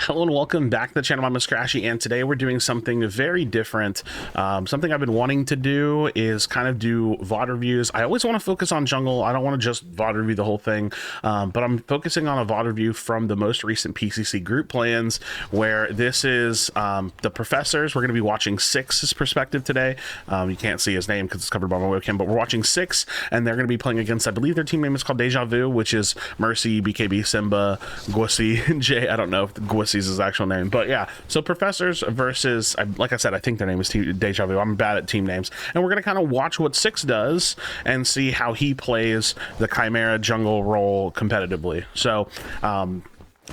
Hello and welcome back to the channel. I'm Krashy, and today we're doing something very different. Something I've been wanting to do is kind of do VOD reviews. I always want to focus on jungle. I don't want to just VOD review the whole thing, but I'm focusing on a VOD review from the most recent PCC group plans, where this is the Professors. We're going to be watching Six's perspective today. You can't see his name because it's covered by my webcam, but we're watching Six, and they're going to be playing against, I believe their team name is called Deja Vu, which is Mercy, BKB, Simba, Gwissy, Jay. I don't know if Gwissy's his actual name, but yeah. So Professors versus, like I said, I think their name is Deja Vu. I'm bad at team names, and we're gonna kind of watch what Six does and see how he plays the Chimera jungle role competitively. So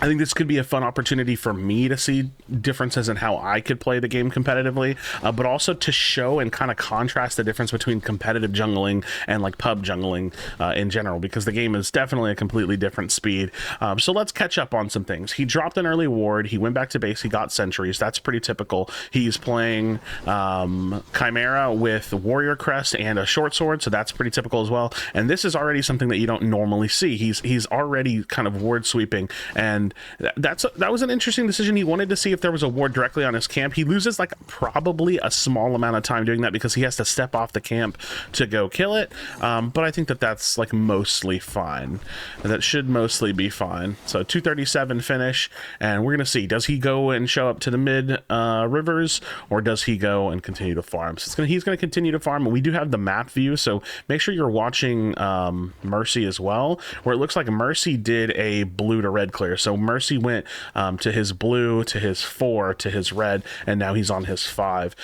I think this could be a fun opportunity for me to see differences in how I could play the game competitively, but also to show and kind of contrast the difference between competitive jungling and like pub jungling in general, because the game is definitely a completely different speed. So let's catch up on some things. He dropped an early ward, he went back to base, he got sentries. That's pretty typical. He's playing Chimera with Warrior Crest and a short sword, so that's pretty typical as well. And this is already something that you don't normally see. He's already kind of ward sweeping, and that was an interesting decision. He wanted to see if there was a ward directly on his camp. He loses like probably a small amount of time doing that because he has to step off the camp to go kill it, but I think that that's like mostly fine. That should mostly be fine. So 237 finish, and we're gonna see, does he go and show up to the mid rivers, or does he go and continue to farm? So he's gonna continue to farm, and we do have the map view, so make sure you're watching Mercy as well, where it looks like Mercy did a blue to red clear. So Mercy went to his blue, to his 4, to his red, and now he's on his 5.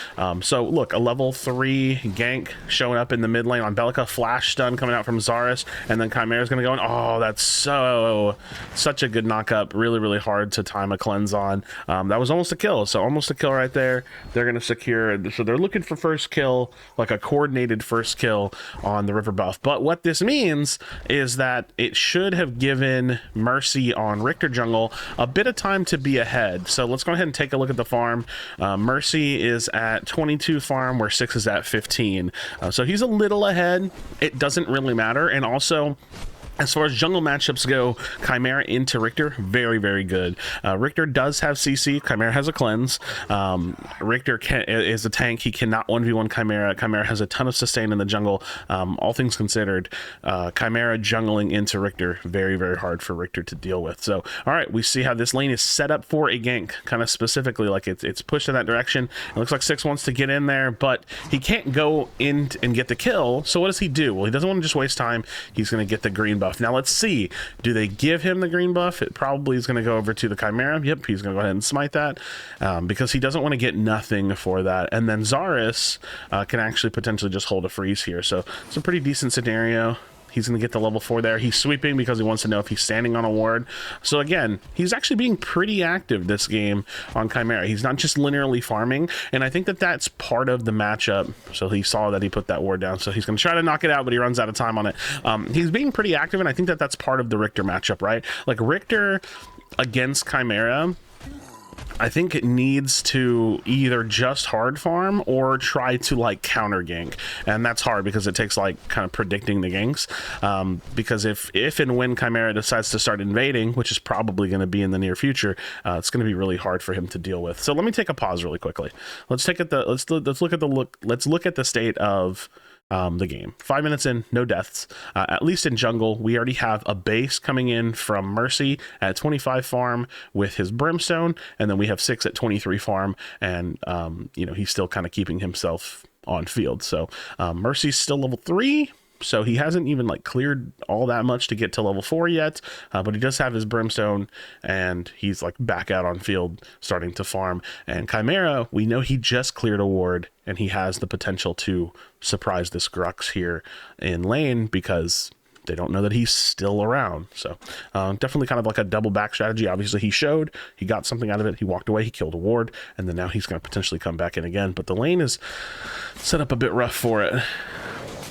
So look, a level 3 gank showing up in the mid lane on Bellica, flash stun coming out from Zarus, and then Chimera's gonna go in. Oh, that's such a good knock-up. Really hard to time a cleanse on. That was almost a kill, so almost a kill right there. They're gonna secure, so they're looking for first kill, like a coordinated first kill on the river buff. But what this means is that it should have given Mercy on Richter jungle a bit of time to be ahead. So let's go ahead and take a look at the farm. Mercy is at 22 farm, where Six is at 15. So he's a little ahead. It doesn't really matter. And also, as far as jungle matchups go, Chimera into Richter, very good. Richter does have CC, Chimera has a cleanse. Richter is a tank, he cannot 1v1 Chimera. Chimera has a ton of sustain in the jungle. All things considered, Chimera jungling into Richter, very hard for Richter to deal with. So, all right, we see how this lane is set up for a gank, kind of specifically, like it's pushed in that direction. It looks like Six wants to get in there, but he can't go in and get the kill. So what does he do? Well, he doesn't want to just waste time. He's going to get the green buff. Now let's see, do they give him the green buff? It probably is going to go over to the Chimera. Yep, he's going to go ahead and smite that, because he doesn't want to get nothing for that. And then Zarus can actually potentially just hold a freeze here. So it's a pretty decent scenario. He's going to get the level 4 there. He's sweeping because he wants to know if he's standing on a ward. So again, he's actually being pretty active this game on Chimera. He's not just linearly farming, and I think that that's part of the matchup. So he saw that he put that ward down, so he's going to try to knock it out, but he runs out of time on it. He's being pretty active, and I think that that's part of the Richter matchup, right? Like Richter against Chimera, I think it needs to either just hard farm or try to like counter gank, and that's hard because it takes like kind of predicting the ganks, because if and when Chimera decides to start invading, which is probably going to be in the near future, it's going to be really hard for him to deal with. So let me take a pause really quickly. Let's look at the state of the game. 5 minutes in, no deaths, at least in jungle. We already have a base coming in from Mercy at 25 farm with his brimstone, and then we have Six at 23 farm, and you know, he's still kind of keeping himself on field. So Mercy's still level 3, so he hasn't even like cleared all that much to get to level 4 yet, but he does have his brimstone, and he's like back out on field starting to farm. And Chimera, we know he just cleared a ward, and he has the potential to surprise this Grux here in lane because they don't know that he's still around. So definitely kind of like a double back strategy. Obviously he got something out of it, he walked away, he killed a ward, and then now he's going to potentially come back in again, but the lane is set up a bit rough for it.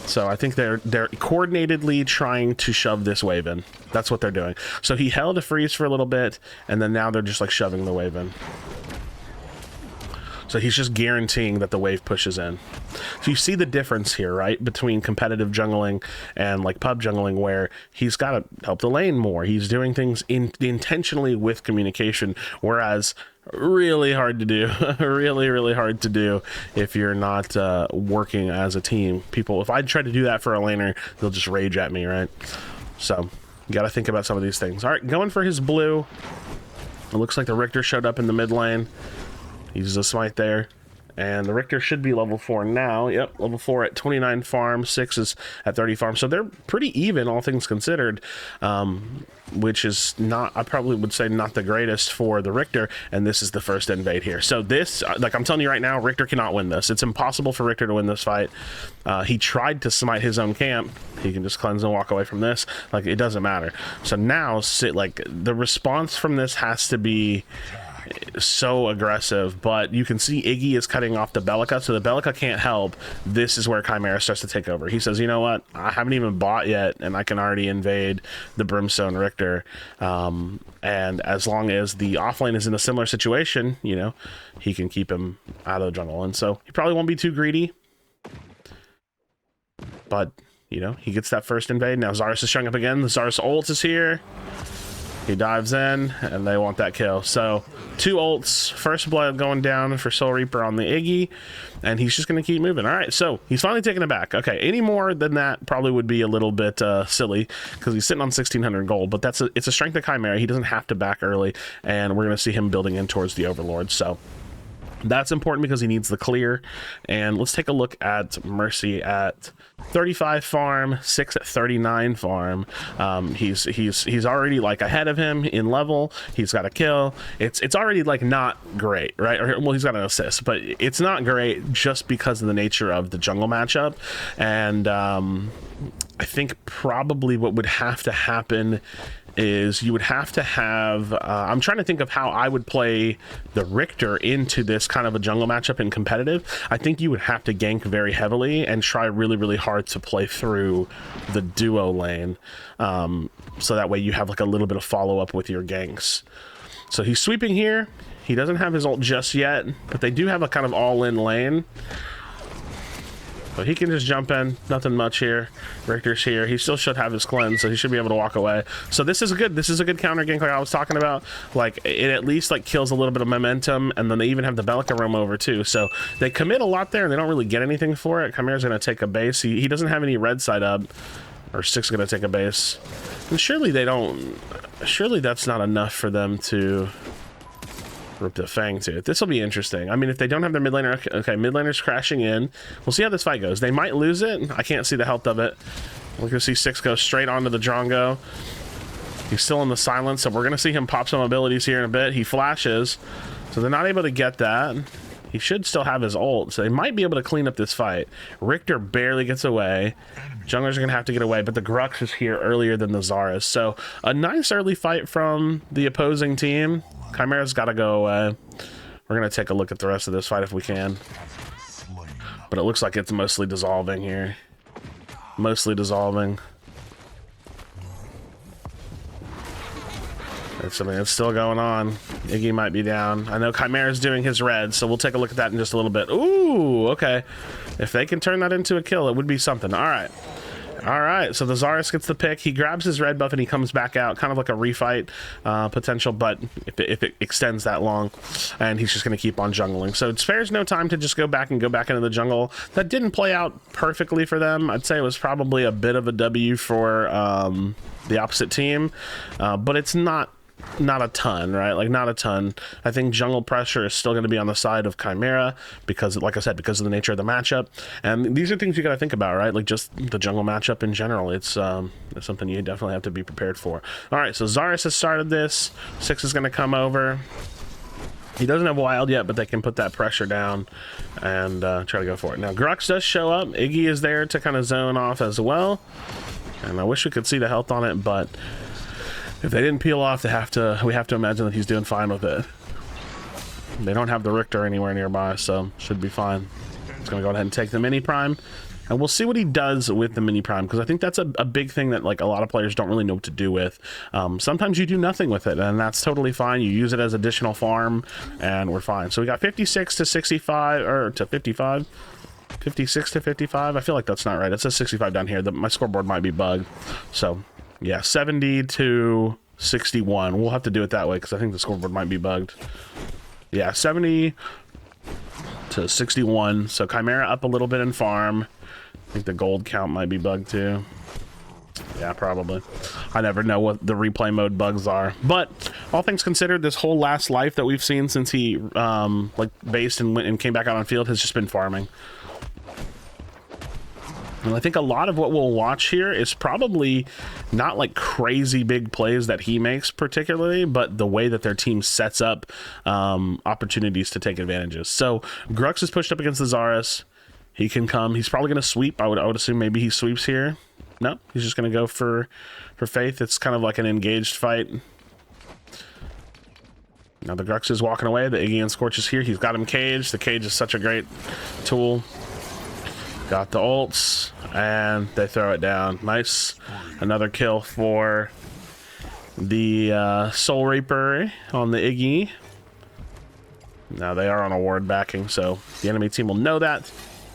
So I think they're coordinatedly trying to shove this wave in. That's what they're doing. So he held a freeze for a little bit, and then now they're just like shoving the wave in. So he's just guaranteeing that the wave pushes in. So you see the difference here, right, between competitive jungling and like pub jungling, where he's got to help the lane more. He's doing things intentionally with communication, whereas really hard to do, really hard to do if you're not working as a team. People, if I try to do that for a laner, they'll just rage at me, right? So you got to think about some of these things. All right, going for his blue. It looks like the Richter showed up in the mid lane. He uses a smite there. And the Richter should be level 4 now. Yep, level 4 at 29 farm, 6 is at 30 farm. So they're pretty even, all things considered, which is not, I probably would say, not the greatest for the Richter. And this is the first invade here. So this, like I'm telling you right now, Richter cannot win this. It's impossible for Richter to win this fight. He tried to smite his own camp. He can just cleanse and walk away from this. Like, it doesn't matter. So now, like, the response from this has to be so aggressive, but you can see Iggy is cutting off the Bellica, so the Bellica can't help. This is where Chimera starts to take over. He says, you know what, I haven't even bought yet and I can already invade the Brimstone Richter, and as long as the offlane is in a similar situation, you know, he can keep him out of the jungle. And so he probably won't be too greedy, but you know, he gets that first invade. Now Zarus is showing up again. The Zarus ult is here. He dives in, and they want that kill. So, 2 ults, first blood going down for Soul Reaper on the Iggy, and he's just going to keep moving. All right, so he's finally taking it back. Okay, any more than that probably would be a little bit silly, because he's sitting on 1,600 gold, but it's a strength of Chimera. He doesn't have to back early, and we're going to see him building in towards the Overlord. So, that's important because he needs the clear. And let's take a look at Mercy at 35 farm, 6 at 39 farm. He's already like ahead of him in level. He's got a kill. It's already like not great, right? Or, well, he's got an assist, but it's not great just because of the nature of the jungle matchup. And I think probably what would have to happen is you would have to have, I'm trying to think of how I would play the Richter into this kind of a jungle matchup in competitive. I think you would have to gank very heavily and try really hard to play through the duo lane, so that way you have like a little bit of follow-up with your ganks. So he's sweeping here. He doesn't have his ult just yet, but they do have a kind of all-in lane. But he can just jump in, nothing much here. Richter's here. He still should have his cleanse, so he should be able to walk away. So this is a good counter gank like I was talking about. Like, it at least like kills a little bit of momentum, and then they even have the Bellica roam over too. So they commit a lot there, and they don't really get anything for it. Chimera's gonna take a base. He doesn't have any red side up, or 6 is gonna take a base. And surely that's not enough for them to rip the Fang to it. This will be interesting. I mean, if they don't have their mid laner, okay, mid laner's crashing in. We'll see how this fight goes. They might lose it. I can't see the health of it. We're gonna see 6 go straight onto the Drongo. He's still in the silence, so we're gonna see him pop some abilities here in a bit. He flashes, so they're not able to get that. He should still have his ult, so they might be able to clean up this fight. Richter barely gets away. Junglers are going to have to get away, but the Grux is here earlier than the Zarus. So a nice early fight from the opposing team. Chimera's got to go away. We're going to take a look at the rest of this fight if we can. But it looks like it's mostly dissolving here. Mostly dissolving. It's something that's still going on. Iggy might be down. I know Chimera's doing his red, so we'll take a look at that in just a little bit. Ooh, okay. If they can turn that into a kill, it would be something. All right. All right, so the Zarus gets the pick. He grabs his red buff and he comes back out, kind of like a refight potential, but if it extends that long, and he's just going to keep on jungling. So it spares no time to just go back into the jungle. That didn't play out perfectly for them. I'd say it was probably a bit of a W for the opposite team, but it's not a ton, right? Like, not a ton. I think jungle pressure is still going to be on the side of Chimera because, like I said, because of the nature of the matchup. And these are things you got to think about, right? Like, just the jungle matchup in general. It's something you definitely have to be prepared for. All right, so Zarus has started this. 6 is going to come over. He doesn't have wild yet, but they can put that pressure down and try to go for it. Now, Grux does show up. Iggy is there to kind of zone off as well. And I wish we could see the health on it, but if they didn't peel off, we have to imagine that he's doing fine with it. They don't have the Richter anywhere nearby, so should be fine. It's going to go ahead and take the mini prime. and we'll see what he does with the mini prime, because I think that's a big thing that like a lot of players don't really know what to do with. Sometimes you do nothing with it, and that's totally fine. You use it as additional farm, and we're fine. So we got 56 to 65, or to 55. 56 to 55. I feel like that's not right. It says 65 down here. My scoreboard might be bugged. So yeah, 70 to 61. We'll have to do it that way because I think the scoreboard might be bugged. Yeah, 70 to 61. So Chimera up a little bit in farm. I think the gold count might be bugged too. Yeah, probably. I never know what the replay mode bugs are. But all things considered, this whole last life that we've seen since he like based and went and came back out on field has just been farming. And I think a lot of what we'll watch here is probably not like crazy big plays that he makes particularly, but the way that their team sets up opportunities to take advantages. So Grux is pushed up against the Zarus. He can come. He's probably going to sweep. I would assume maybe he sweeps here. No, he's just going to go for Faith. It's kind of like an engaged fight. Now the Grux is walking away. The Iggy and Scorch is here. He's got him caged. The cage is such a great tool. Got the ults, and they throw it down. Nice. Another kill for the Soul Reaper on the Iggy. Now they are on a ward backing, so the enemy team will know that.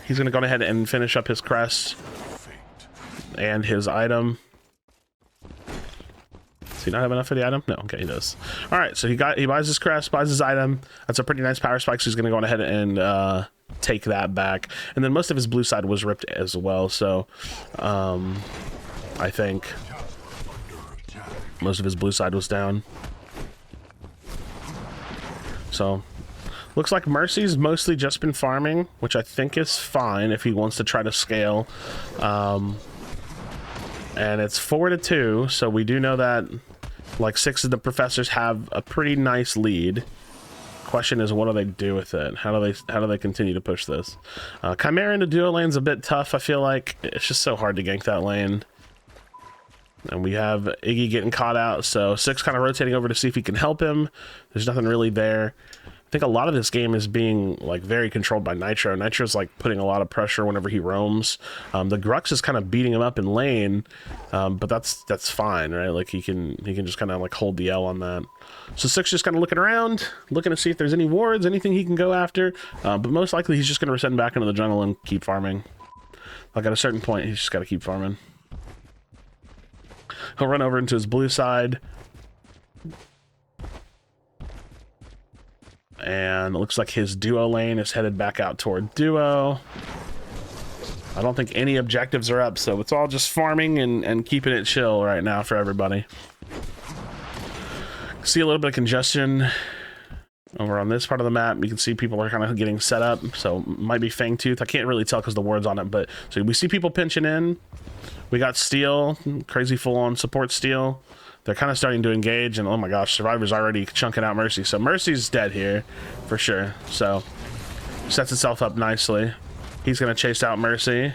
He's going to go ahead and finish up his crest and his item. Does he not have enough for the item? No, okay, he does. All right, so he buys his crest, buys his item. That's a pretty nice power spike, so he's going to go ahead and take that back. And then most of his blue side was ripped as well, so I think most of his blue side was down. So looks like Mercy's mostly just been farming, which I think is fine if he wants to try to scale. And it's 4-2, so we do know that like 6 of the professors have a pretty nice lead. Question is, what do they do with it? How do they continue to push this? Chimera into duo lane's a bit tough. I feel like it's just so hard to gank that lane. And we have Iggy getting caught out, so 6 kind of rotating over to see if he can help him. There's nothing really there. I think a lot of this game is being like very controlled by Nitro. Nitro's like putting a lot of pressure whenever he roams. The Grux is kind of beating him up in lane, but that's fine, right? Like he can just kind of like hold the L on that. So 6 just kind of looking around, looking to see if there's any wards, anything he can go after. But most likely he's just going to send back into the jungle and keep farming. Like at a certain point, he's just got to keep farming. He'll run over into his blue side. And it looks like his duo lane is headed back out toward duo. I don't think any objectives are up, so it's all just farming and keeping it chill right now for everybody. See a little bit of congestion over on this part of the map. You can see people are kind of getting set up, so might be Fangtooth. I can't really tell because the word's on it, but so we see people pinching in. We got Steel, crazy full-on support Steel. They're kind of starting to engage, and oh my gosh, Survivor's already chunking out Mercy. So Mercy's dead here, for sure. So, sets itself up nicely. He's going to chase out Mercy.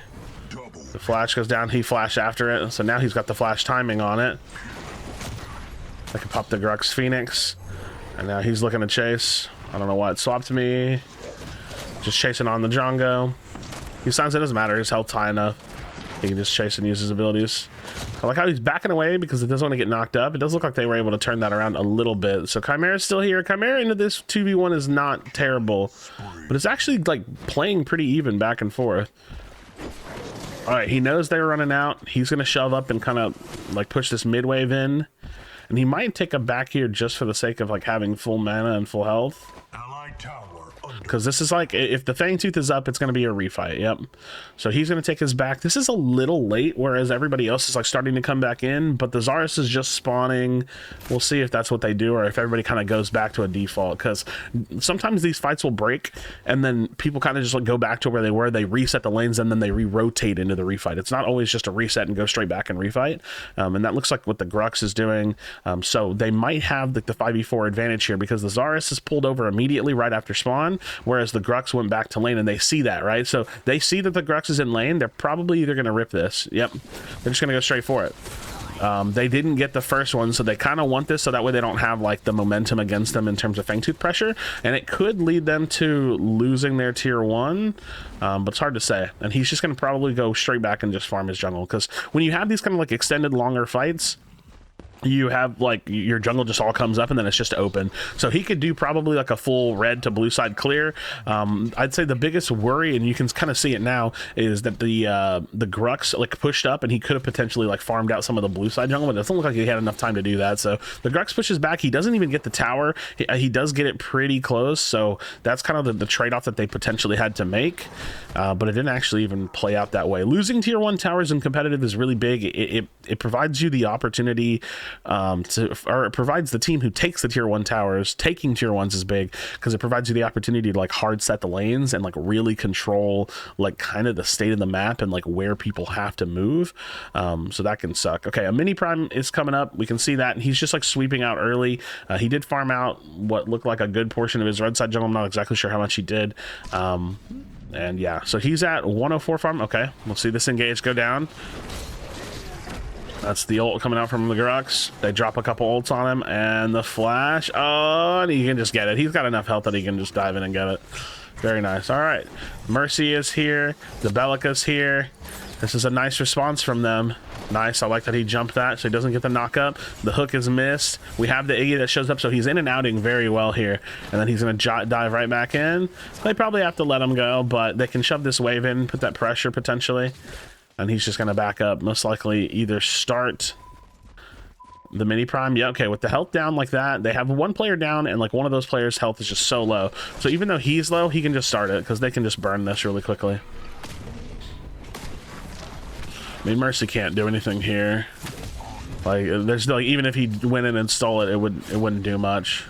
The flash goes down, he flashed after it. So now he's got the flash timing on it. I can pop the Grux Phoenix. And now he's looking to chase. I don't know why it swapped me. Just chasing on the Django. He signs it doesn't matter, his health high enough. He can just chase and use his abilities. I like how he's backing away because it doesn't want to get knocked up. It does look like they were able to turn that around a little bit. So Chimera's still here. Chimera into this 2v1 is not terrible, but it's actually like playing pretty even back and forth. All right, he knows they're running out. He's going to shove up and kind of like push this mid wave in. And he might take a back here just for the sake of like having full mana and full health. Because this is like, if the Fangtooth is up, it's going to be a refight. Yep. So he's going to take his back. This is a little late, whereas everybody else is like starting to come back in, but the Zarus is just spawning. We'll see if that's what they do or if everybody kind of goes back to a default, because sometimes these fights will break and then people kind of just like go back to where they were. They reset the lanes and then they re-rotate into the refight. It's not always just a reset and go straight back and refight. And that looks like what the Grux is doing. So they might have the 5v4 advantage here because the Zarus is pulled over immediately right after spawn, whereas the Grux went back to lane, and they see that, right? So they see that the Grux is in lane. They're probably either going to rip this. Yep. They're just going to go straight for it. They didn't get the first one, so they kind of want this so that way they don't have like the momentum against them in terms of Fangtooth pressure, and it could lead them to losing their tier 1, but it's hard to say. And he's just going to probably go straight back and just farm his jungle, because when you have these kind of like extended longer fights, you have like your jungle just all comes up and then it's just open. So he could do probably like a full red to blue side clear. I'd say the biggest worry, and you can kind of see it now, is that the Grux like pushed up and he could have potentially like farmed out some of the blue side jungle, but it doesn't look like he had enough time to do that. So the Grux pushes back. He doesn't even get the tower. He does get it pretty close. So that's kind of the trade-off that they potentially had to make. But it didn't actually even play out that way. Losing tier 1 towers in competitive is really big. It provides you the opportunity or it provides the team who takes the tier 1 towers. Taking tier 1s is big because it provides you the opportunity to like hard set the lanes and like really control like kind of the state of the map and like where people have to move. So that can suck. Okay, a mini prime is coming up. We can see that, and he's just like sweeping out early. He did farm out what looked like a good portion of his red side jungle. I'm not exactly sure how much he did. And yeah, so he's at 104 farm. Okay, we'll see this engage go down. That's the ult coming out from the Grux. They drop a couple ults on him, and the flash. Oh, and he can just get it. He's got enough health that he can just dive in and get it. Very nice. All right, Mercy is here. The Bellica's here. This is a nice response from them. Nice. I like that he jumped that so he doesn't get the knock up. The hook is missed. We have the Iggy that shows up, so he's in and outing very well here. And then he's going to dive right back in. They probably have to let him go, but they can shove this wave in, put that pressure potentially. And he's just going to back up, most likely either start the mini prime. Yeah, okay, with the health down like that, they have one player down, and like one of those players' health is just so low. So even though he's low, he can just start it because they can just burn this really quickly. I mean, Mercy can't do anything here. Like, there's like, even if he went in and stole it, it wouldn't do much.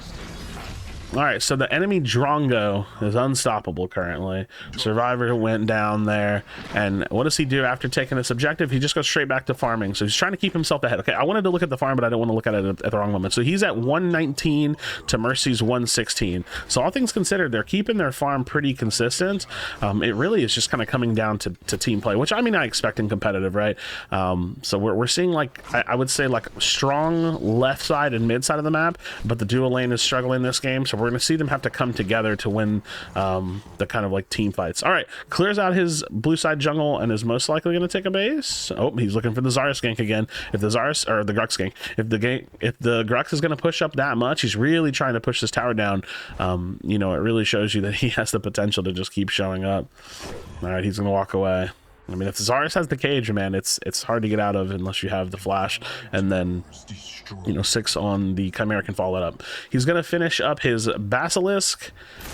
All right, so the enemy Drongo is unstoppable currently. Survivor went down there, and what does he do after taking this objective? He just goes straight back to farming, so he's trying to keep himself ahead. Okay, I wanted to look at the farm, but I didn't want to look at it at the wrong moment. So he's at 119 to Mercy's 116. So all things considered, they're keeping their farm pretty consistent. It really is just kind of coming down to team play, which I mean I expect in competitive, right? So we're seeing like, I would say like strong left side and mid side of the map, but the dual lane is struggling this game, so we're going to see them have to come together to win the kind of like team fights. All right, clears out his blue side jungle and is most likely going to take a base. Oh, he's looking for the Zarya gank again. If the Zarya, or the Grux gank, if the Grux is going to push up that much, he's really trying to push this tower down. You know, it really shows you that he has the potential to just keep showing up. All right, he's going to walk away. I mean, if the Zarya has the cage, man, it's hard to get out of unless you have the flash, and then, you know, 6 on the Chimera can follow it up. He's going to finish up his Basilisk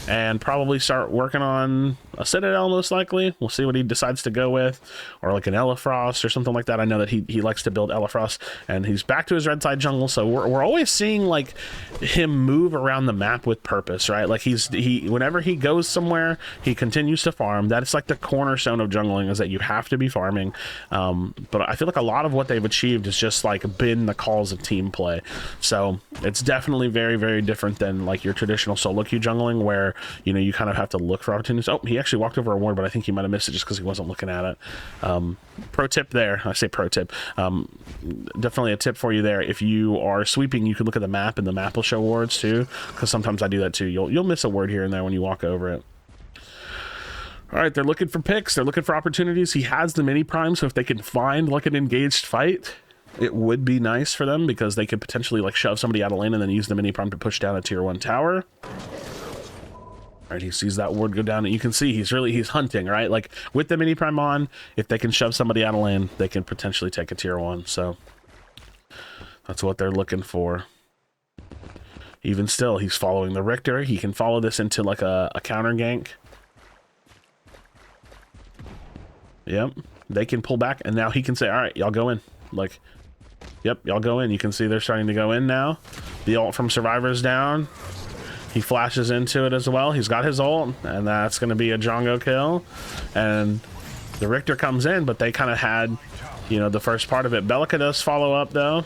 and probably start working on a Citadel, most likely. We'll see what he decides to go with, or like an Elefrost or something like that. I know that he likes to build Elefrost, and he's back to his red side jungle, so we're always seeing like him move around the map with purpose, right? Like whenever he goes somewhere, he continues to farm. That is like the cornerstone of jungling, is that you have to be farming. But I feel like a lot of what they've achieved is just like been the calls of team play. So it's definitely very, very different than like your traditional solo queue jungling, where, you know, you kind of have to look for opportunities. Oh, he actually walked over a ward, but I think he might have missed it just because he wasn't looking at it. Pro tip there. I say pro tip. Definitely a tip for you there. If you are sweeping, you can look at the map, and the map will show wards too, because sometimes I do that too. You'll miss a ward here and there when you walk over it. All right, they're looking for picks. They're looking for opportunities. He has the mini prime, so if they can find like an engaged fight, it would be nice for them, because they could potentially like shove somebody out of lane and then use the mini prime to push down a tier 1 tower. All right, he sees that ward go down, and you can see he's hunting, right? Like with the mini prime on, if they can shove somebody out of lane, they can potentially take a tier 1. So that's what they're looking for. Even still, he's following the Richter. He can follow this into like a counter gank. Yep, they can pull back, and now he can say, all right, y'all go in. Like, yep, y'all go in. You can see they're starting to go in now. The ult from Survivor's down. He flashes into it as well. He's got his ult, and that's going to be a Drongo kill. And the Richter comes in, but they kind of had, you know, the first part of it. Bellica does follow up, though.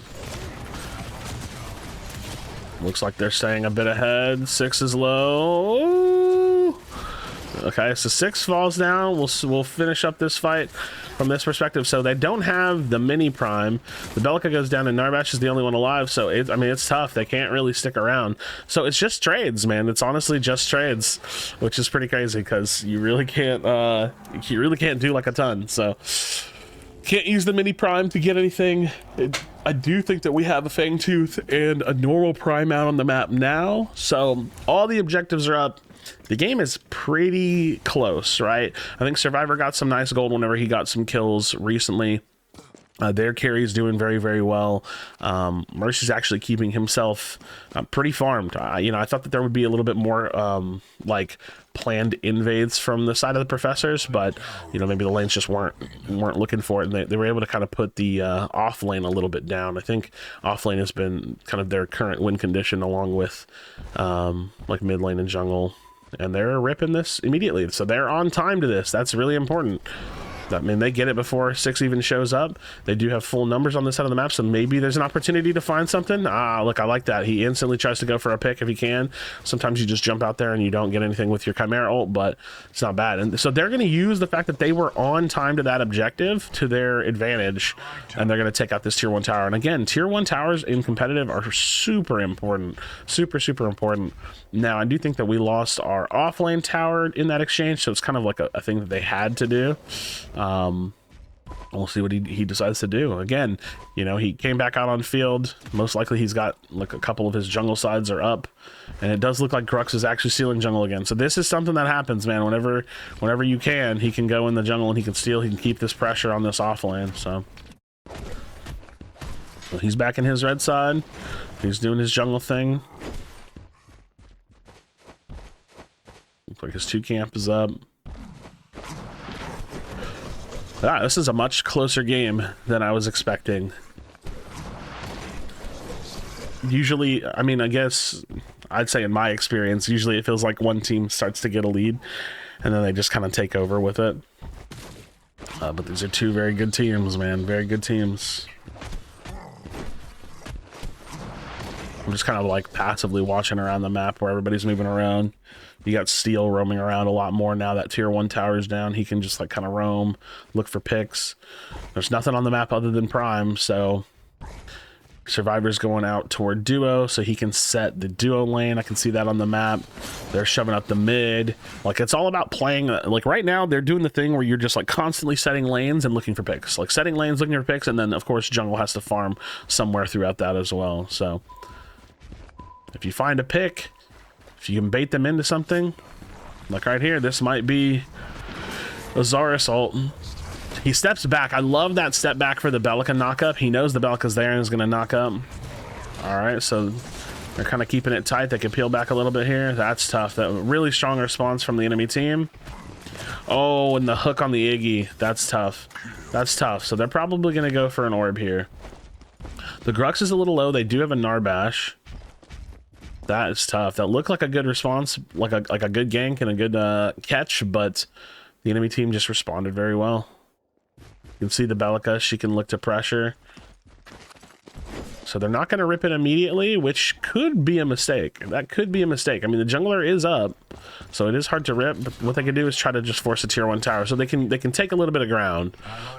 Looks like they're staying a bit ahead. 6 is low. Okay, so 6 falls down. We'll finish up this fight from this perspective. So they don't have the mini prime. The Bellica goes down and Narbash is the only one alive. So I mean, it's tough. They can't really stick around. So it's just trades, man. It's honestly just trades, which is pretty crazy because you really can't do like a ton. So can't use the mini prime to get anything. I do think that we have a Fangtooth and a normal prime out on the map now. So all the objectives are up. The game is pretty close, right? I think Survivor got some nice gold whenever he got some kills recently. Their carry's doing very, very well. Mercy's actually keeping himself pretty farmed. You know, I thought that there would be a little bit more like planned invades from the side of the Professors, but you know, maybe the lanes just weren't looking for it, and they were able to kind of put the off lane a little bit down. I think off lane has been kind of their current win condition, along with like mid lane and jungle, and they're ripping this immediately. So they're on time to this. That's really important. I mean, they get it before 6 even shows up. They do have full numbers on this side of the map, so maybe there's an opportunity to find something. Look, I like that. He instantly tries to go for a pick if he can. Sometimes you just jump out there and you don't get anything with your Chimera ult, but it's not bad. And so they're going to use the fact that they were on time to that objective to their advantage, and they're going to take out this tier 1 tower. And again, tier 1 towers in competitive are super important. Super, super important. Now, I do think that we lost our off lane tower in that exchange, so it's kind of like a thing that they had to do. We'll see what he decides to do. Again, you know, he came back out on field. Most likely he's got like a couple of his jungle sides are up, and it does look like Grux is actually stealing jungle again. So this is something that happens, man. Whenever you can, he can go in the jungle and he can steal. He can keep this pressure on this off lane. So he's back in his red side. He's doing his jungle thing. Looks like his 2 camp is up. This is a much closer game than I was expecting. Usually, I mean, I guess I'd say in my experience, usually it feels like one team starts to get a lead and then they just kind of take over with it. But these are 2 very good teams, man. Very good teams. I'm just kind of like passively watching around the map where everybody's moving around. You got Steel roaming around a lot more now that tier 1 tower's down. He can just like kind of roam, look for picks. There's nothing on the map other than Prime, so Survivor's going out toward duo, so he can set the duo lane. I can see that on the map. They're shoving up the mid. Like, it's all about playing. Like right now, they're doing the thing where you're just like constantly setting lanes and looking for picks. Like setting lanes, looking for picks, and then of course jungle has to farm somewhere throughout that as well. So if you find a pick, if you can bait them into something, like right here, this might be a Zarus ult. He steps back. I love that step back for the Bellica knockup. He knows the Bellica's there and is going to knock up. All right, so they're kind of keeping it tight. They can peel back a little bit here. That's tough. That really strong response from the enemy team. Oh, and the hook on the Iggy. That's tough. That's tough. So they're probably going to go for an orb here. The Grux is a little low. They do have a Narbash. That is tough. That looked like a good response, like a good gank and a good catch, but the enemy team just responded very well. You can see the Bellica. She can look to pressure. So they're not going to rip it immediately, which could be a mistake. That could be a mistake. I mean, the jungler is up, so it is hard to rip, but what they can do is try to just force a tier 1 tower, so they can take a little bit of ground.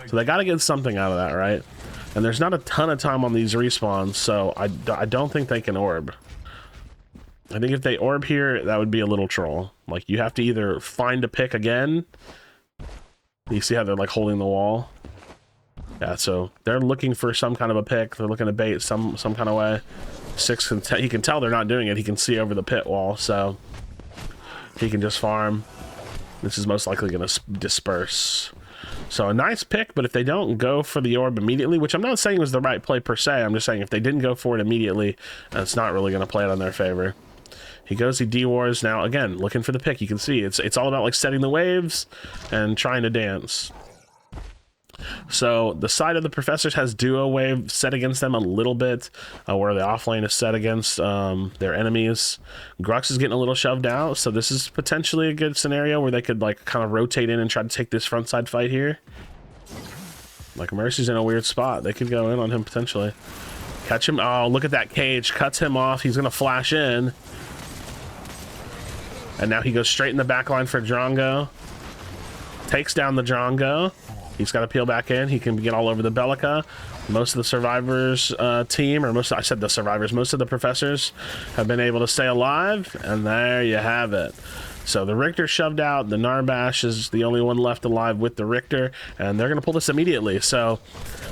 So they got to get something out of that, right? And there's not a ton of time on these respawns, so I don't think they can orb. I think if they orb here, that would be a little troll. Like, you have to either find a pick again. You see how they're like holding the wall? Yeah, so they're looking for some kind of a pick. They're looking to bait some kind of way. 6 he can tell they're not doing it. He can see over the pit wall, so he can just farm. This is most likely going to disperse. So a nice pick, but if they don't go for the orb immediately, which I'm not saying was the right play per se, I'm just saying if they didn't go for it immediately, it's not really going to play it on their favor. He goes, he D-wars. Now, again, looking for the pick. You can see it's all about like setting the waves and trying to dance. So the side of the Professors has duo wave set against them a little bit, where the off lane is set against their enemies. Grux is getting a little shoved out, so this is potentially a good scenario where they could like kind of rotate in and try to take this front side fight here. Like, Mercy's in a weird spot. They could go in on him potentially. Catch him. Oh, look at that cage. Cuts him off. He's going to flash in. And now he goes straight in the back line for Drongo. Takes down the Drongo. He's got to peel back in. He can get all over the Bellica. Most of the survivors team, or most, I said the survivors, most of the professors have been able to stay alive. And there you have it. So the Richter shoved out. The Narbash is the only one left alive with the Richter, and they're going to pull this immediately. So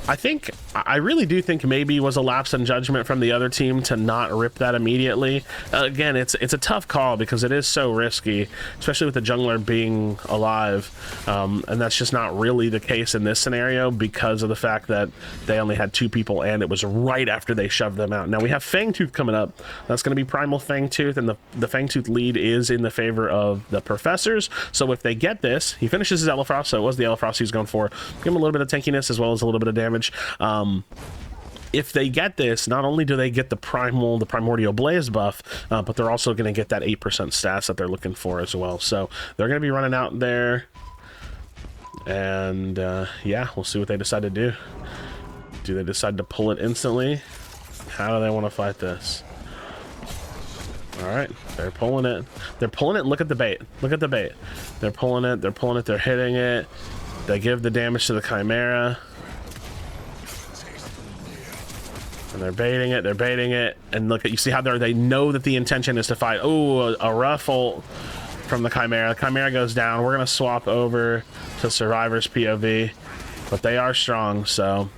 I really do think maybe it was a lapse in judgment from the other team to not rip that immediately. Again, it's a tough call because it is so risky, especially with the jungler being alive. And that's just not really the case in this scenario because of the fact that they only had 2 people and it was right after they shoved them out. Now we have Fangtooth coming up. That's going to be Primal Fangtooth, and the Fangtooth lead is in the favor of the professors. So if they get this, he finishes his Elefrost, so it was the Elefrost he was going for. Give him a little bit of tankiness as well as a little bit of damage. If they get this, not only do they get the primordial blaze buff, but they're also going to get that 8% stats that they're looking for as well. So they're going to be running out there, and yeah, we'll see what they decide to do. Do they decide to pull it instantly? How do they want to fight this? All right, they're pulling it. They're pulling it. Look at the bait. Look at the bait. They're pulling it. They're pulling it. They're hitting it. They give the damage to the Chimera. And they're baiting it. They're baiting it. And look at, you see how they know that the intention is to fight. Oh, a ruffle from the Chimera. The Chimera goes down. We're going to swap over to Survivor's POV. But they are strong, so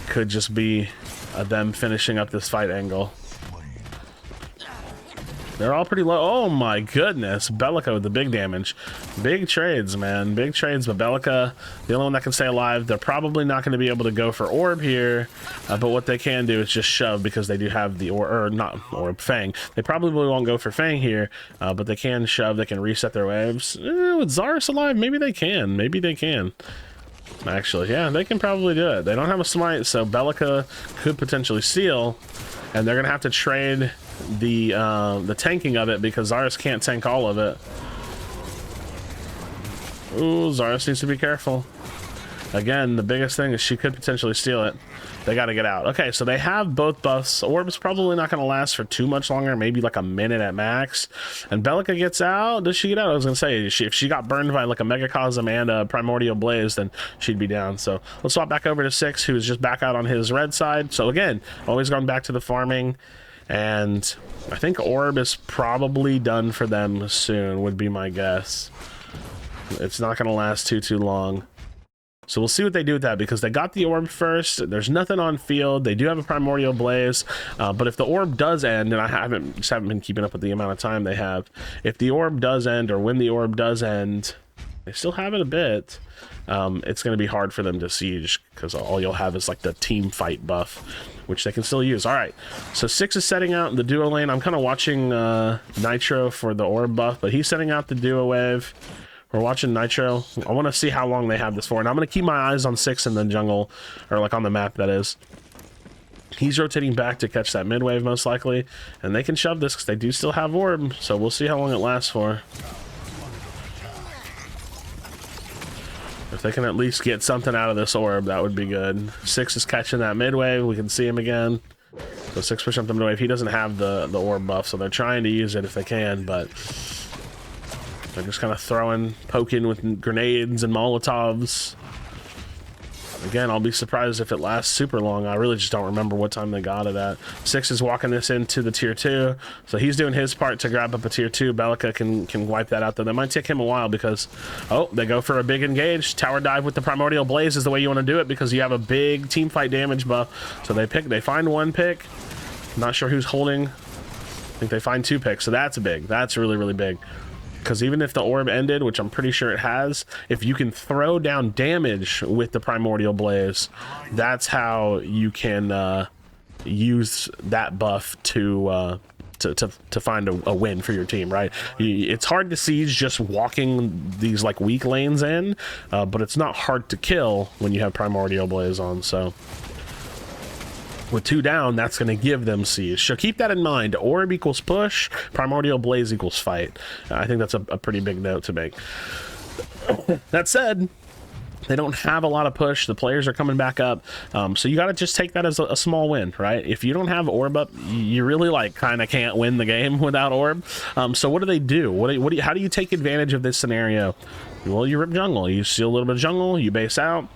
could just be them finishing up this fight angle. They're all pretty low. Oh my goodness. Bellica with the big damage. Big trades, man. Big trades, but Bellica, the only one that can stay alive. They're probably not going to be able to go for Orb here, but what they can do is just shove because they do have the Fang. They probably won't go for Fang here, but they can shove. They can reset their waves. With Zarus alive, maybe they can. Maybe they can. Actually, yeah, they can probably do it. They don't have a smite, so Bellica could potentially steal, and they're going to have to trade the tanking of it because Zarus can't tank all of it. Ooh, Zarus needs to be careful. Again, the biggest thing is she could potentially steal it. They got to get out. Okay, so they have both buffs. Orb's probably not going to last for too much longer, maybe like a minute at max. And Bellica gets out. Does she get out? I was going to say, if she got burned by like a Megacosm and a Primordial Blaze, then she'd be down. So let's swap back over to Six, who's just back out on his red side. So again, always going back to the farming. And I think Orb is probably done for them soon, would be my guess. It's not going to last too long. So we'll see what they do with that, because they got the Orb first. There's nothing on field. They do have a Primordial Blaze, but if the Orb does end, and I just haven't been keeping up with the amount of time they have, if the Orb does end, or when the Orb does end, they still have it a bit. It's going to be hard for them to siege, because all you'll have is like the team fight buff, which they can still use. All right, so Six is setting out in the duo lane. I'm kind of watching Nitro for the Orb buff, but he's setting out the duo wave. We're watching Nitro. I want to see how long they have this for, and I'm going to keep my eyes on Six in the jungle, or like on the map, that is. He's rotating back to catch that mid wave most likely, and they can shove this because they do still have Orb, so we'll see how long it lasts for. If they can at least get something out of this Orb, that would be good. Six is catching that mid wave. We can see him again. So Six push up the mid wave. He doesn't have the Orb buff, so they're trying to use it if they can, but they're just kind of poking with grenades and Molotovs. Again, I'll be surprised if it lasts super long. I really just don't remember what time they got it at. Six is walking this into the tier 2, so he's doing his part to grab up a tier 2. Bellica can wipe that out, though. That might take him a while because, oh, they go for a big engage. Tower dive with the Primordial Blaze is the way you want to do it because you have a big team fight damage buff. So they find one pick. Not sure who's holding. I think they find 2 picks, so that's big. That's really, really big. Because even if the Orb ended, which I'm pretty sure it has, if you can throw down damage with the Primordial Blaze, that's how you can use that buff to find a win for your team, right? It's hard to siege just walking these like weak lanes in, but it's not hard to kill when you have Primordial Blaze on, so with 2 down, that's going to give them siege. So keep that in mind. Orb equals push, Primordial Blaze equals fight. I think that's a pretty big note to make. That said, They don't have a lot of push. The players are coming back up. So you got to just take that as a small win, right? If you don't have orb up, you really like kind of can't win the game without orb. So what do they do? How do you take advantage of this scenario? Well, you rip jungle. You steal a little bit of jungle. You base out.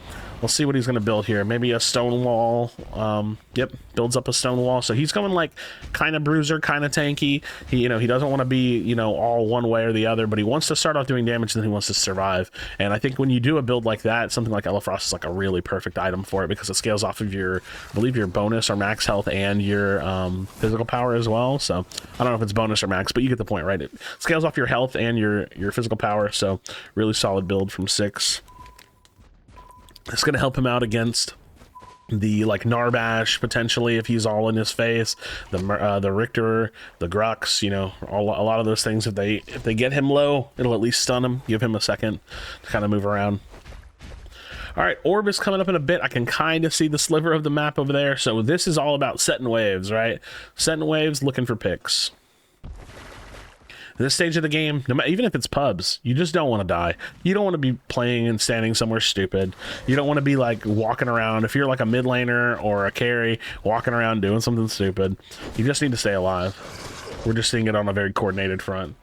We'll see what he's going to build here. Maybe a stone wall. Yep, builds up a stone wall. So he's going like kind of bruiser, kind of tanky. He doesn't want to be, all one way or the other, but he wants to start off doing damage, and then he wants to survive. And I think when you do a build like that, something like Elefrost is like a really perfect item for it, because it scales off of your, I believe, your bonus or max health and your physical power as well. So I don't know if it's bonus or max, but you get the point, right? It scales off your health and your physical power. So really solid build from 6. It's going to help him out against the Narbash potentially if he's all in his face, the Richter, the Grux, a lot of those things. If they get him low, it'll at least stun him, give him a second to kind of move around. All right, orb is coming up in a bit. I can kind of see the sliver of the map over there. So this is all about setting waves, right? Setting waves, looking for picks. This stage of the game, even if it's pubs, you just don't want to die. You don't want to be playing and standing somewhere stupid. You don't want to be like walking around. If you're like a mid laner or a carry, walking around doing something stupid, you just need to stay alive. We're just seeing it on a very coordinated front.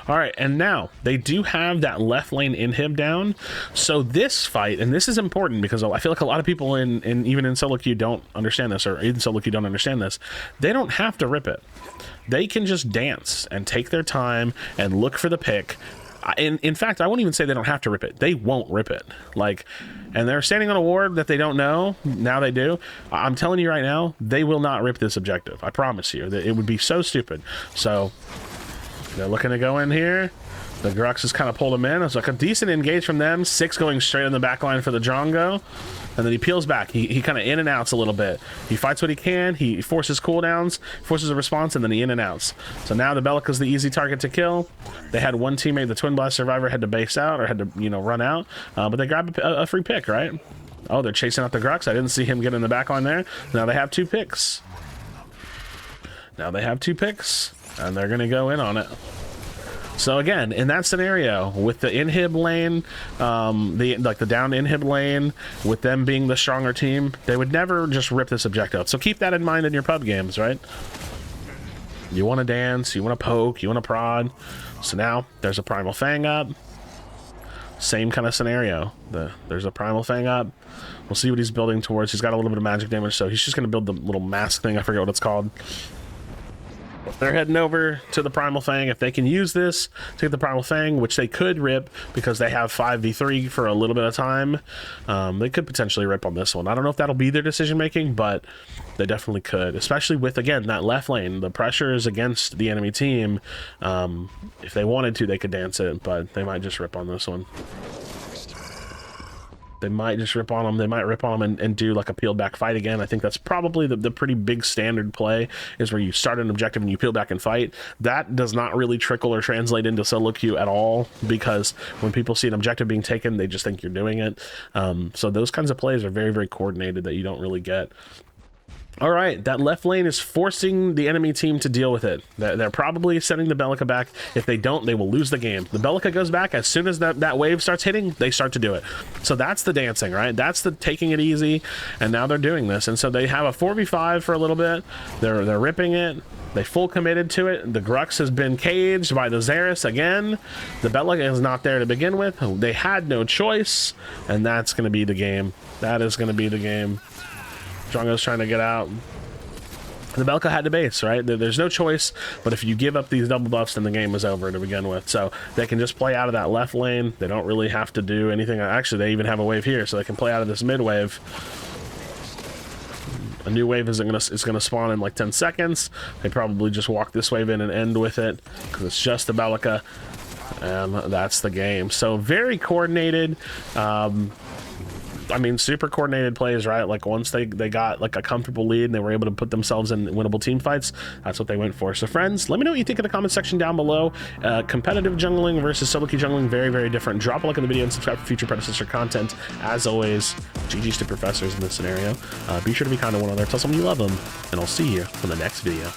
All right, and now they do have that left lane inhib down. So this fight, and this is important because I feel like a lot of people even in solo queue don't understand this, or in solo queue don't understand this. They don't have to rip it. They can just dance and take their time and look for the pick. In fact, I won't even say they don't have to rip it. They won't rip it. And they're standing on a ward that they don't know. Now they do. I'm telling you right now, they will not rip this objective. I promise you. It would be so stupid. So they're looking to go in here. The Grux has kind of pulled him in. It's like a decent engage from them. 6 going straight in the back line for the Drongo. And then he peels back. He kind of in and outs a little bit. He fights what he can. He forces cooldowns, forces a response, and then he in and outs. So now the Bellica's the easy target to kill. They had one teammate, the Twin Blast Survivor, had to base out or had to, run out. But they grab a free pick, right? Oh, they're chasing out the Grux. I didn't see him get in the back line there. Now they have 2 picks. And they're going to go in on it. So again, in that scenario, with the inhib lane, the down inhib lane, with them being the stronger team, they would never just rip this objective. So keep that in mind in your pub games, right? You want to dance, you want to poke, you want to prod. So now there's a Primal Fang up. Same kind of scenario. There's a Primal Fang up. We'll see what he's building towards. He's got a little bit of magic damage, so he's just going to build the little mask thing. I forget what it's called. They're heading over to the Primal Fang. If they can use this to get the Primal Fang, which they could rip because they have 5v3 for a little bit of time, they could potentially rip on this one. I don't know if that'll be their decision making, but they definitely could, especially with, again, that left lane. The pressure is against the enemy team. If they wanted to, they could dance it, but they might just rip on this one. They might just rip on them. They might rip on them and do like a peeled back fight again. I think that's probably the pretty big standard play, is where you start an objective and you peel back and fight. That does not really trickle or translate into solo queue at all, because when people see an objective being taken, they just think you're doing it. So those kinds of plays are very, very coordinated that you don't really get. All right, that left lane is forcing the enemy team to deal with it. They're probably sending the Bellica back. If they don't, they will lose the game. The Bellica goes back. As soon as that wave starts hitting, they start to do it. So that's the dancing, right? That's the taking it easy, and now they're doing this. And so they have a 4v5 for a little bit. They're ripping it. They full committed to it. The Grux has been caged by the Xerath again. The Bellica is not there to begin with. They had no choice, and that's going to be the game. That is going to be the game. Drongo's trying to get out. The Bellica had to base, right? There's no choice, but if you give up these double buffs, then the game is over to begin with. So they can just play out of that left lane. They don't really have to do anything. Actually, they even have a wave here, so they can play out of this mid wave. A new wave is gonna spawn in like 10 seconds. They probably just walk this wave in and end with it, because it's just the Bellica, and that's the game. So very coordinated. I mean, super coordinated plays, right? Like once they got like a comfortable lead and they were able to put themselves in winnable team fights, that's what they went for. So friends, let me know what you think in the comment section down below. Competitive jungling versus solo queue jungling, very, very different. Drop a like in the video and subscribe for future Predecessor content. As always, GG's to professors in this scenario. Be sure to be kind to one another, tell someone you love them, and I'll see you in the next video.